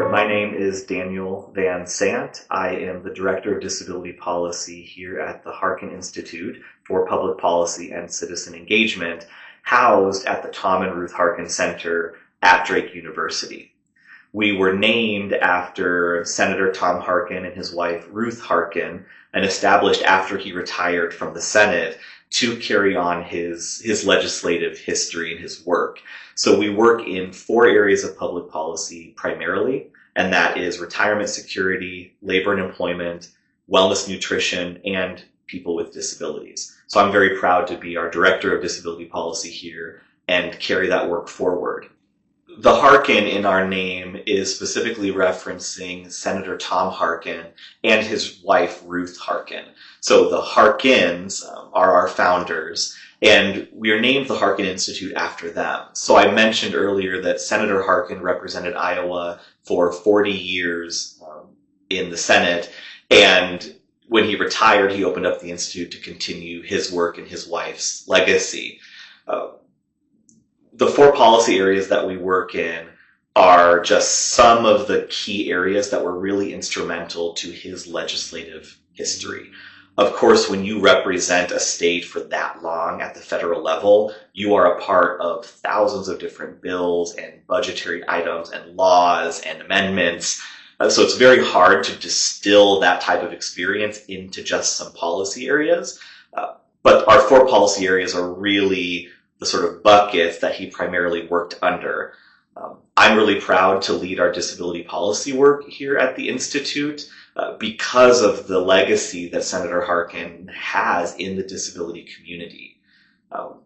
Sure. My name is Daniel Van Sant. I am the Director of Disability Policy here at the Harkin Institute for Public Policy and Citizen Engagement, housed at the Tom and Ruth Harkin Center at Drake University. We were named after Senator Tom Harkin and his wife Ruth Harkin, and established after he retired from the Senate to carry on his legislative history and his work. So we work in 4 areas of public policy primarily, and that is retirement security, labor and employment, wellness nutrition, and people with disabilities. So I'm very proud to be our Director of Disability Policy here and carry that work forward. The Harkin in our name is specifically referencing Senator Tom Harkin and his wife Ruth Harkin. So the Harkins are our founders, and we are named the Harkin Institute after them. So I mentioned earlier that Senator Harkin represented Iowa for 40 years in the Senate, and when he retired, he opened up the Institute to continue his work and his wife's legacy. The 4 policy areas that we work in are just some of the key areas that were really instrumental to his legislative history. Of course, when you represent a state for that long at the federal level, you are a part of thousands of different bills and budgetary items and laws and amendments. So it's very hard to distill that type of experience into just some policy areas. But our 4 policy areas are really the sort of buckets that he primarily worked under. I'm really proud to lead our disability policy work here at the Institute because of the legacy that Senator Harkin has in the disability community.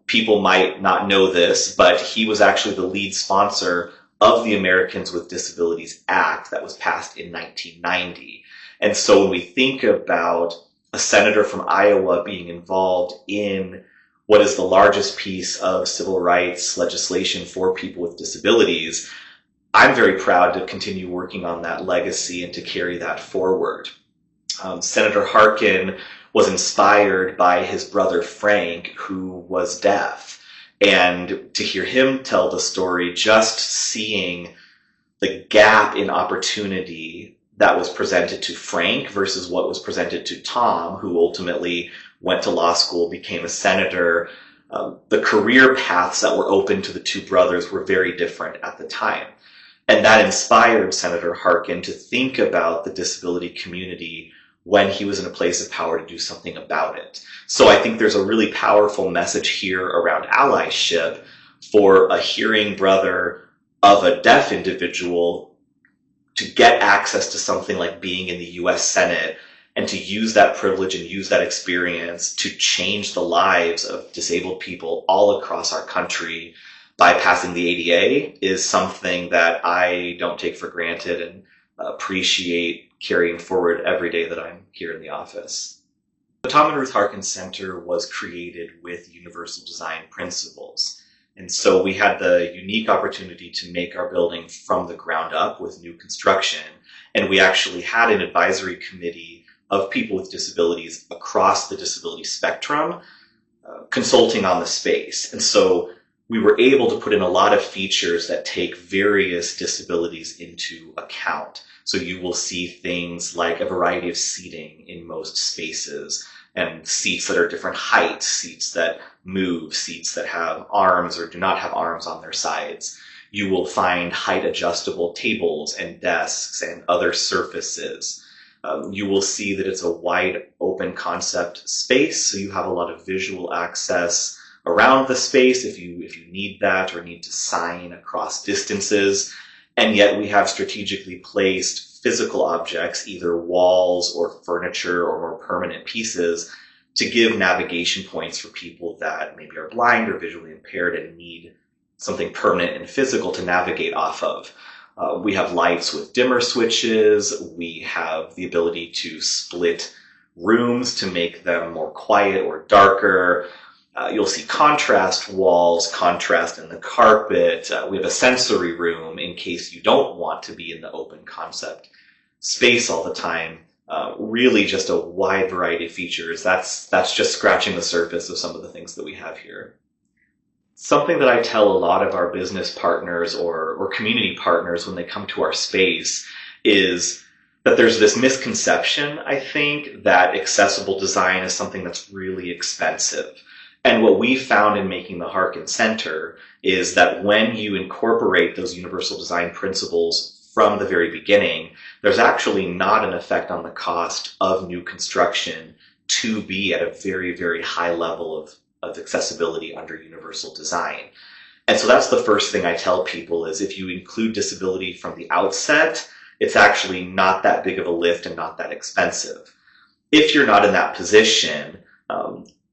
People might not know this, but he was actually the lead sponsor of the Americans with Disabilities Act that was passed in 1990. And so when we think about a senator from Iowa being involved in what is the largest piece of civil rights legislation for people with disabilities, I'm very proud to continue working on that legacy and to carry that forward. Senator Harkin was inspired by his brother Frank, who was deaf. And to hear him tell the story, just seeing the gap in opportunity that was presented to Frank versus what was presented to Tom, who ultimately went to law school, became a senator. The career paths that were open to the 2 brothers were very different at the time. And that inspired Senator Harkin to think about the disability community when he was in a place of power to do something about it. So I think there's a really powerful message here around allyship for a hearing brother of a deaf individual to get access to something like being in the US Senate and to use that privilege and use that experience to change the lives of disabled people all across our country by passing the ADA is something that I don't take for granted and appreciate carrying forward every day that I'm here in the office. The Tom and Ruth Harkin Center was created with universal design principles. And so we had the unique opportunity to make our building from the ground up with new construction. And we actually had an advisory committee of people with disabilities across the disability spectrum consulting on the space. And so we were able to put in a lot of features that take various disabilities into account. So you will see things like a variety of seating in most spaces, and seats that are different heights, seats that move, seats that have arms or do not have arms on their sides. You will find height adjustable tables and desks and other surfaces. You will see that it's a wide open concept space, so you have a lot of visual access around the space if you need that or need to sign across distances. And yet we have strategically placed physical objects, either walls or furniture or more permanent pieces, to give navigation points for people that maybe are blind or visually impaired and need something permanent and physical to navigate off of. We have lights with dimmer switches. We have the ability to split rooms to make them more quiet or darker. You'll see contrast walls, contrast in the carpet. We have a sensory room in case you don't want to be in the open concept space all the time. Really just a wide variety of features. That's just scratching the surface of some of the things that we have here. Something that I tell a lot of our business partners or community partners when they come to our space is that there's this misconception, I think, that accessible design is something that's really expensive. And what we found in making the Harkin Center is that when you incorporate those universal design principles from the very beginning, there's actually not an effect on the cost of new construction to be at a very, very high level of accessibility under universal design. And so that's the first thing I tell people is if you include disability from the outset, it's actually not that big of a lift and not that expensive. If you're not in that position,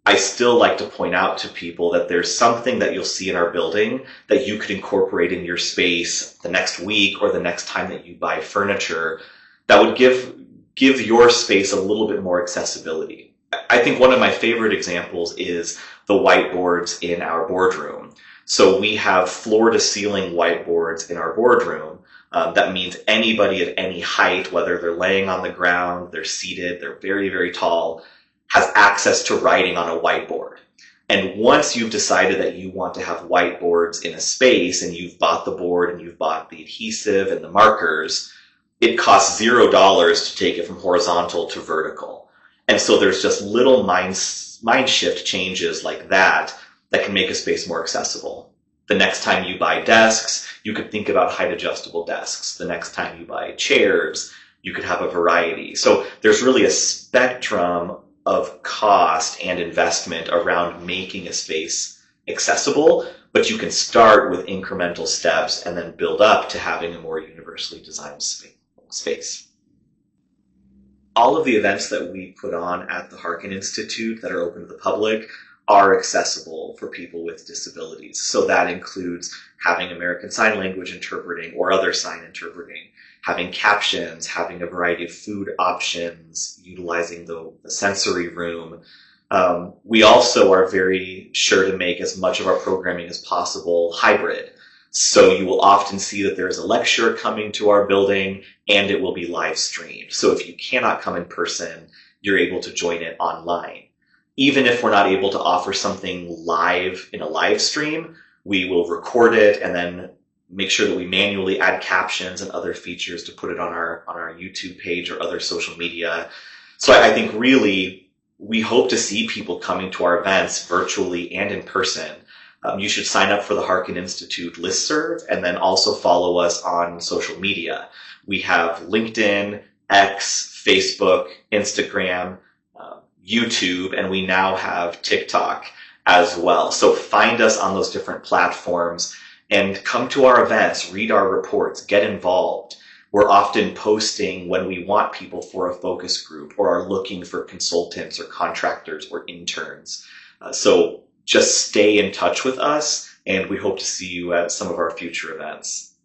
I still like to point out to people that there's something that you'll see in our building that you could incorporate in your space the next week or the next time that you buy furniture that would give your space a little bit more accessibility. I think one of my favorite examples is the whiteboards in our boardroom. So we have floor to ceiling whiteboards in our boardroom. That means anybody at any height, whether they're laying on the ground, they're seated, they're very, very tall, has access to writing on a whiteboard. And once you've decided that you want to have whiteboards in a space and you've bought the board and you've bought the adhesive and the markers, it costs $0 to take it from horizontal to vertical. And so there's just little mind shift changes like that can make a space more accessible. The next time you buy desks, you could think about height adjustable desks. The next time you buy chairs, you could have a variety. So there's really a spectrum of cost and investment around making a space accessible, but you can start with incremental steps and then build up to having a more universally designed space. All of the events that we put on at the Harkin Institute that are open to the public are accessible for people with disabilities. So that includes having American Sign Language interpreting or other sign interpreting, having captions, having a variety of food options, utilizing the sensory room. We also are very sure to make as much of our programming as possible hybrid. So you will often see that there's a lecture coming to our building and it will be live streamed. So if you cannot come in person, you're able to join it online. Even if we're not able to offer something live in a live stream, we will record it and then make sure that we manually add captions and other features to put it on our YouTube page or other social media. So I think really we hope to see people coming to our events virtually and in person. You should sign up for the Harkin Institute listserv and then also follow us on social media. We have LinkedIn, X, Facebook, Instagram, YouTube, and we now have TikTok as well. So find us on those different platforms and come to our events, read our reports, get involved. We're often posting when we want people for a focus group or are looking for consultants or contractors or interns. So just stay in touch with us, and we hope to see you at some of our future events.